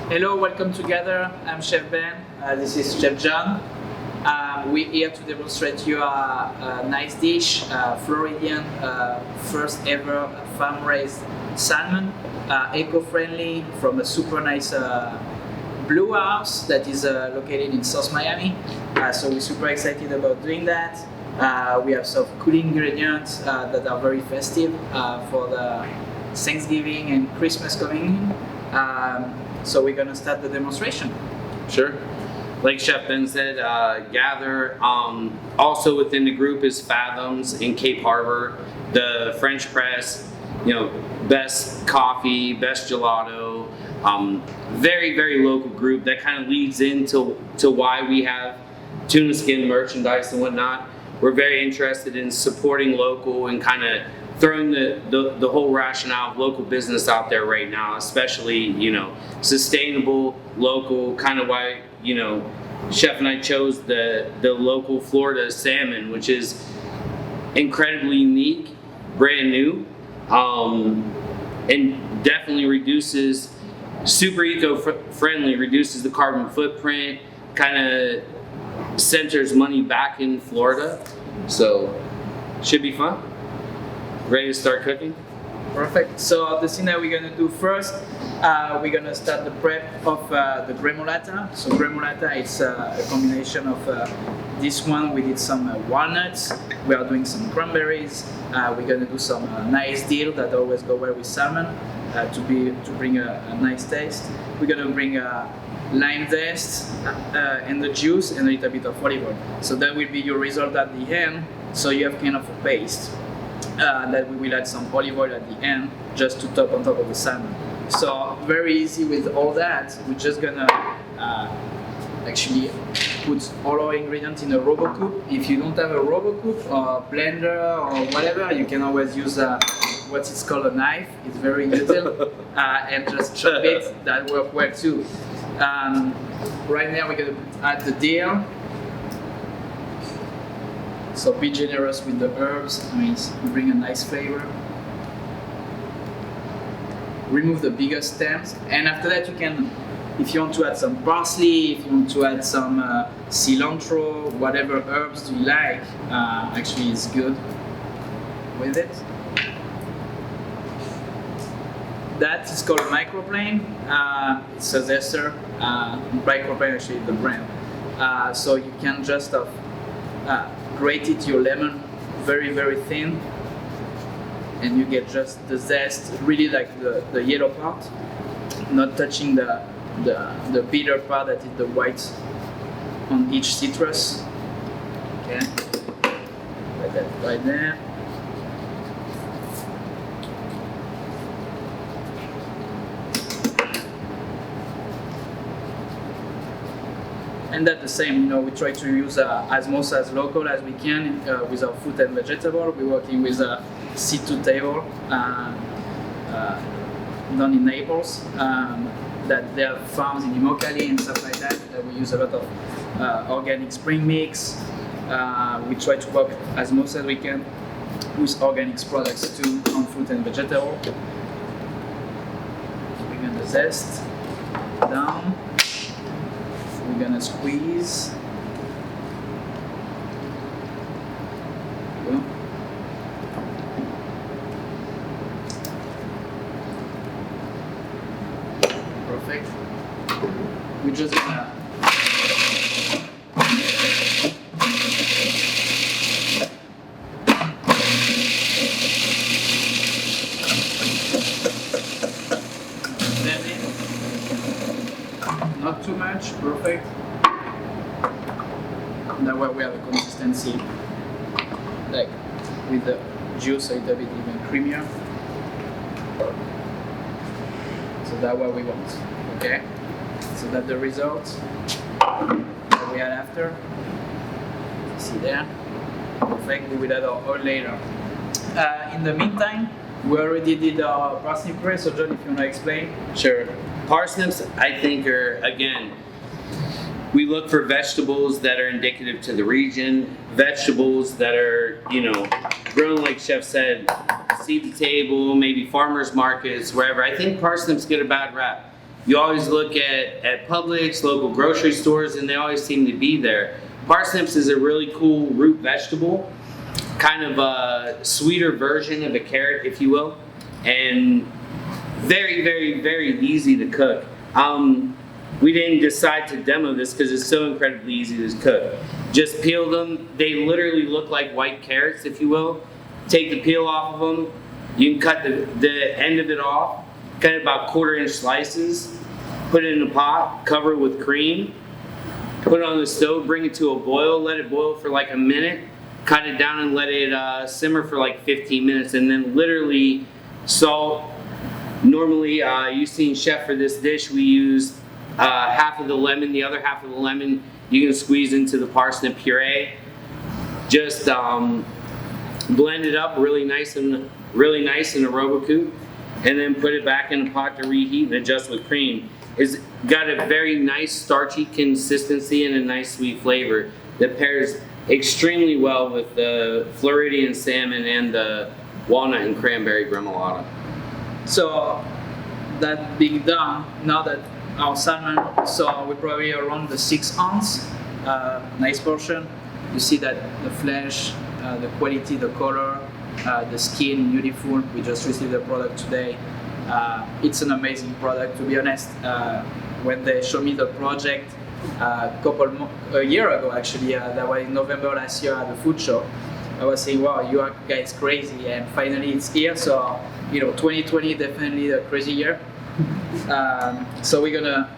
Hello, welcome together. I'm Chef Ben. This is Chef John. We're here to demonstrate you a nice dish, Floridian first ever farm-raised salmon, eco-friendly from a super nice blue house that is located in South Miami. So we're super excited about doing that. We have some cool ingredients that are very festive for the Thanksgiving and Christmas coming in. So we're gonna start the demonstration. Sure. Like Chef Ben said, gather. Also within the group is Fathoms in Cape Harbor, the French press, best coffee, best gelato. Very, very local group that kind of leads into why we have Tunaskin merchandise and whatnot. We're very interested in supporting local and kind of throwing the whole rationale of local business out there right now, especially, sustainable, local, kind of why, Chef and I chose the local Florida salmon, which is incredibly unique, brand new, and definitely reduces, super eco-friendly, reduces the carbon footprint, kind of centers money back in Florida. So, should be fun. Ready to start cooking? Perfect. So the thing that we're gonna do first, we're gonna start the prep of the gremolata. So gremolata, it's a combination of this one. We did some walnuts. We are doing some cranberries. We're gonna do some nice dill that always go well with salmon to bring a nice taste. We're gonna bring lime zest and the juice and a little bit of olive oil. So that will be your result at the end. So you have kind of a paste. That we will add some olive oil at the end just to top on top of the salmon. So very easy with all that. We're just gonna actually put all our ingredients in a RoboCoupe. If you don't have a RoboCoupe or blender or whatever, you can always use what is called a knife. It's very utile and just chop it. That works well too. Right now we're gonna add the dill. So be generous with the herbs, bring a nice flavor. Remove the bigger stems, and after that you can, if you want to add some parsley, if you want to add some cilantro, whatever herbs you like, actually is good with it. That is called microplane. It's a zester. Microplane actually is the brand. So you can just grate it your lemon very, very thin, and you get just the zest, really like the yellow part, not touching the bitter part that is the white on each citrus. Okay, like that right there. And that's the same, we try to use as most as local as we can with our fruit and vegetable. We're working with a seed to table done in Naples that they are found in Immokalee and stuff like that. We use a lot of organic spring mix. We try to work as most as we can with organic products too on fruit and vegetable. Bring in the zest down. We're gonna squeeze. Boom. Perfect. We're just gonna not too much, perfect. That way we have a consistency, like with the juice a little bit even creamier. So that's what we want, okay? So that's the result that we had after. See there? Perfect, we will add our oil later. In the meantime, we already did our parsnip puree, so John, if you want to explain. Sure. Parsnips, I think, are, again, we look for vegetables that are indicative to the region, vegetables that are, grown, like Chef said, seed to table, maybe farmers markets, wherever. I think parsnips get a bad rap. you always look at Publix, local grocery stores, and they always seem to be there. Parsnips is a really cool root vegetable, kind of a sweeter version of a carrot, if you will, and very, very, very easy to cook. We didn't decide to demo this because it's so incredibly easy to cook. Just peel them. They literally look like white carrots, if you will. Take the peel off of them. You can cut the end of it off, cut it about 1/4-inch slices, put it in a pot, cover it with cream, put it on the stove, bring it to a boil, let it boil for like a minute, cut it down and let it simmer for like 15 minutes, and then literally salt. Normally, you've seen chef for this dish, we use half of the lemon. The other half of the lemon you can squeeze into the parsnip puree. Just blend it up really nice in a Robocoop, and then put it back in the pot to reheat and adjust with cream. It's got a very nice starchy consistency and a nice sweet flavor that pairs extremely well with the Floridian salmon and the Walnut and Cranberry Gremolata. So that being done, now that our salmon, so we're probably around the 6 ounce, nice portion. You see that the flesh, the quality, the color, the skin, beautiful. We just received the product today. It's an amazing product, to be honest. When they showed me the project a year ago, actually, that was in November last year at the food show, I was saying, wow, you are guys crazy, and finally it's here. So, 2020 definitely a crazy year. So we're gonna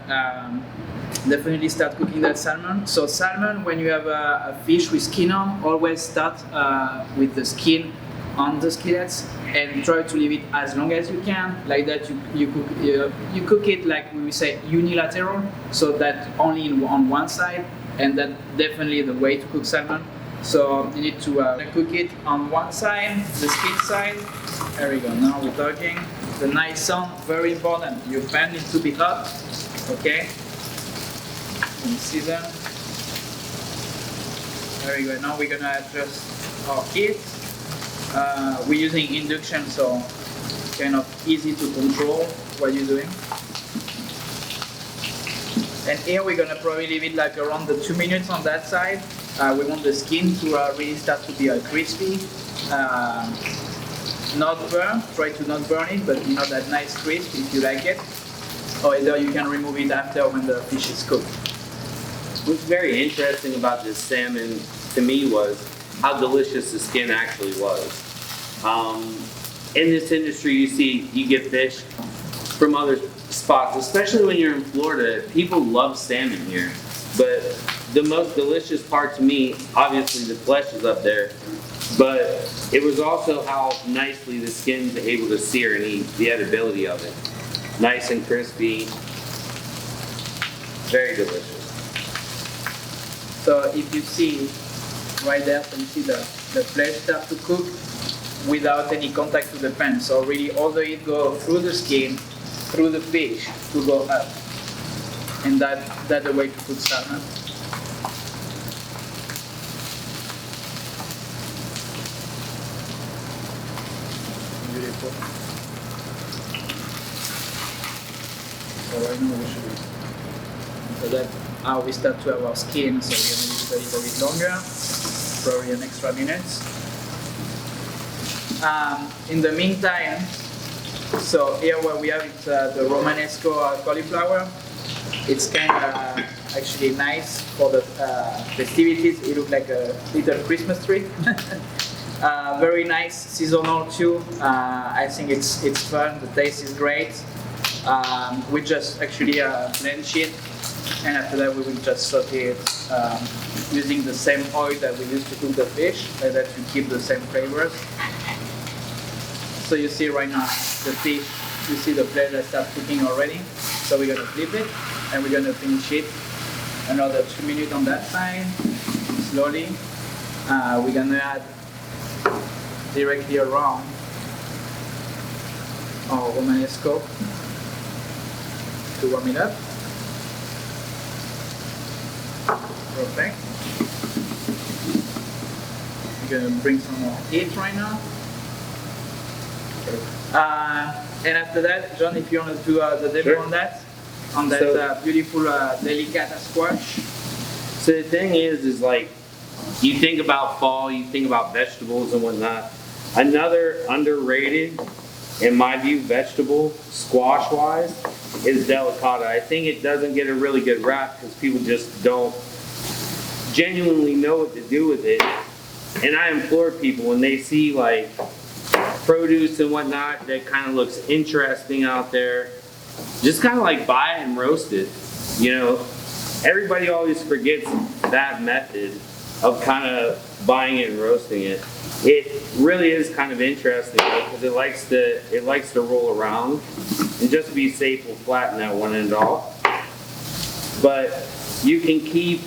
definitely start cooking that salmon. So salmon, when you have a fish with skin on, always start with the skin on the skillets and try to leave it as long as you can. Like that, you cook it like we say unilateral, so that only on one side, and that's definitely the way to cook salmon. So you need to cook it on one side, the skin side. There we go. Now we're talking. The nice sound, very important. Your pan needs to be hot. Okay. And season. There we go. Now we're gonna adjust our heat. We're using induction, so kind of easy to control what you're doing. And here we're gonna probably leave it like around the 2 minutes on that side. We want the skin to really start to be crispy, not burn. Try to not burn it, but that nice crisp if you like it. Or either you can remove it after when the fish is cooked. What's very interesting about this salmon to me was how delicious the skin actually was. In this industry, you get fish from other spots, especially when you're in Florida. People love salmon here, but the most delicious part to me, obviously the flesh is up there, but it was also how nicely the skin's able to sear and eat, the edibility of it. Nice and crispy, very delicious. So if you see right there, so you see the flesh start to cook without any contact to the pan. So really all the heat go through the skin, through the fish to go up. And that's the way to cook salmon. Beautiful. So right now we should. So that's how we start to have our skin. So we're gonna leave it a little bit longer, probably an extra minute. In the meantime, so here what we have is the Romanesco cauliflower. It's kind of actually nice for the festivities. It looks like a little Christmas tree. Very nice, seasonal too. I think it's fun. The taste is great. We just actually blanch it, and after that we will just saute it using the same oil that we used to cook the fish, like that to keep the same flavors. So you see right now the fish, you see the flesh that starts cooking already. So we're gonna flip it and we're gonna finish it another 2 minutes on that side, slowly. We're gonna add directly around our Romanesco to warm it up. Perfect. We're gonna bring some more heat right now. And after that, John, if you want to do the demo on that. on that So- beautiful Delicata Squash. So the thing is like, you think about fall, you think about vegetables and whatnot. Another underrated, in my view, vegetable, squash-wise, is delicata. I think it doesn't get a really good rap because people just don't genuinely know what to do with it. And I implore people when they see like produce and whatnot that kind of looks interesting out there, just kind of like buy it and roast it. You know, everybody always forgets that method of kind of buying it and roasting it. It really is kind of interesting because it likes to roll around, and just to be safe, we'll flatten that one end off. But you can keep.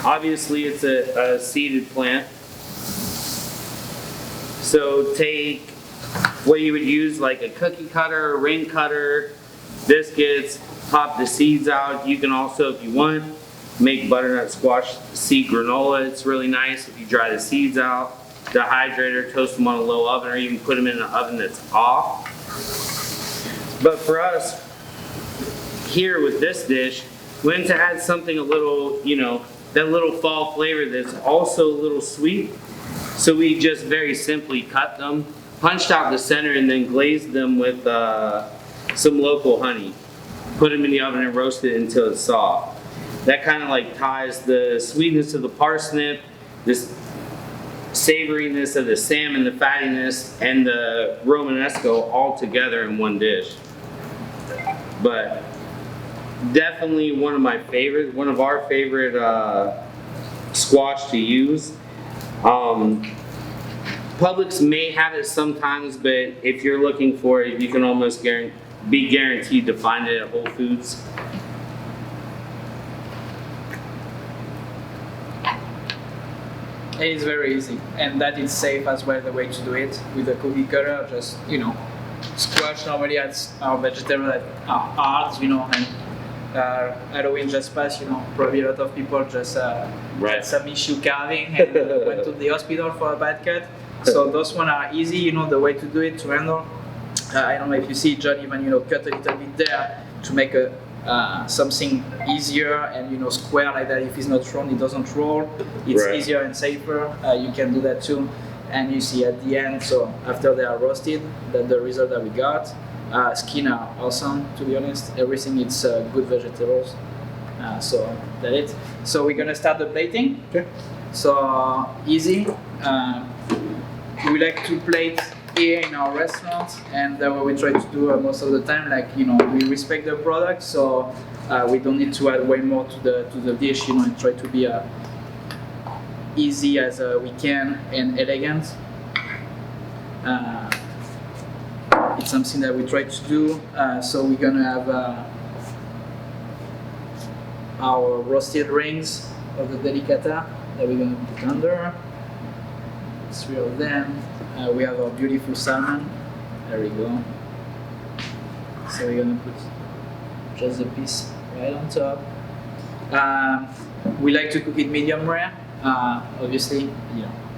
Obviously, it's a seeded plant. So take what you would use like a cookie cutter, a ring cutter, biscuits, pop the seeds out. You can also, if you want, make butternut squash seed granola. It's really nice if you dry the seeds out, dehydrator, toast them on a low oven, or even put them in an oven that's off. But for us, here with this dish, we wanted to add something a little, you know, that little fall flavor that's also a little sweet. So we just very simply cut them, punched out the center, and then glazed them with some local honey. Put them in the oven and roast it until it's soft. That kind of like ties the sweetness of the parsnip, this savoriness of the salmon, the fattiness, and the Romanesco all together in one dish. But definitely one of our favorite squash to use. Publix may have it sometimes, but if you're looking for it, you can almost be guaranteed to find it at Whole Foods. It is very easy, and that is safe as well. The way to do it with a cookie cutter, just squash normally has our vegetables that are hard, and Halloween just passed. Probably a lot of people just had some issue carving and went to the hospital for a bad cut. So those one are easy. The way to do it to handle. I don't know if you see John even cut a little bit there to make something easier and square like that. If it's not round, it doesn't roll. It's easier and safer. You can do that too. And you see at the end, so after they are roasted, that the result that we got. Skin are awesome, to be honest. Everything it's good vegetables. So that's it. So we're gonna start the plating. Okay. So easy. We like to plate here in our restaurant, and what we try to do most of the time, we respect the product, so we don't need to add way more to the dish, and try to be easy as we can and elegant. It's something that we try to do. So we're gonna have our roasted rings of the delicata that we're gonna put under. 3 of them. We have our beautiful salmon. There we go. So we're gonna put just a piece right on top. We like to cook it medium rare. Obviously,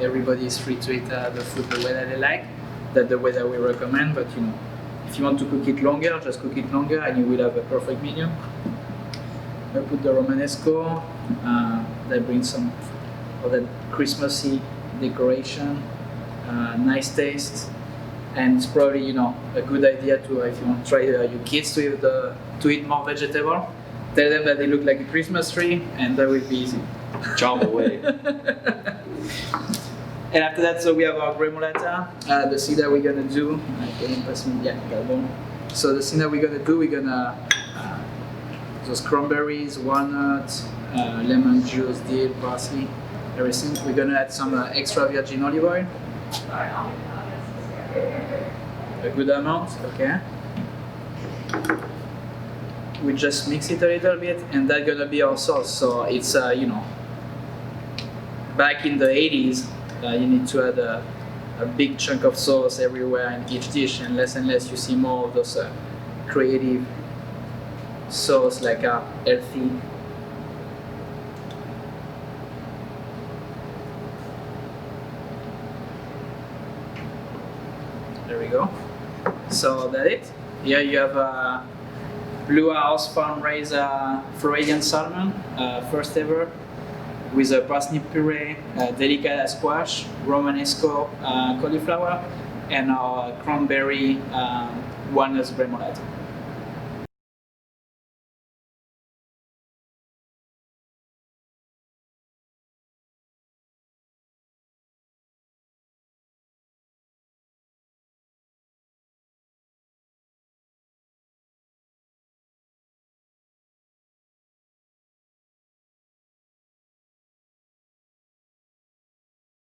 everybody is free to eat the food the way that they like. That's the way that we recommend. But if you want to cook it longer, just cook it longer, and you will have a perfect medium. I put the Romanesco. That brings some of that Christmassy decoration, nice taste, and it's probably a good idea to if you want to try your kids to eat more vegetable. Tell them that they look like a Christmas tree, and that will be easy. Charm away. And after that, so we have our gremolata. The thing that we're gonna do, so the thing that we're gonna do, we're gonna those cranberries, walnuts, lemon juice, dill, parsley, everything. We're gonna add some extra virgin olive oil. A good amount, okay. We just mix it a little bit, and that's gonna be our sauce. So it's back in the 80s, you need to add a big chunk of sauce everywhere in each dish, and less you see more of those creative sauce, like healthy. There we go. So that's it. Here you have Blue House farm raised Floridian salmon, first ever, with a parsnip puree, Delicata Squash, Romanesco cauliflower, and our cranberry walnut gremolata.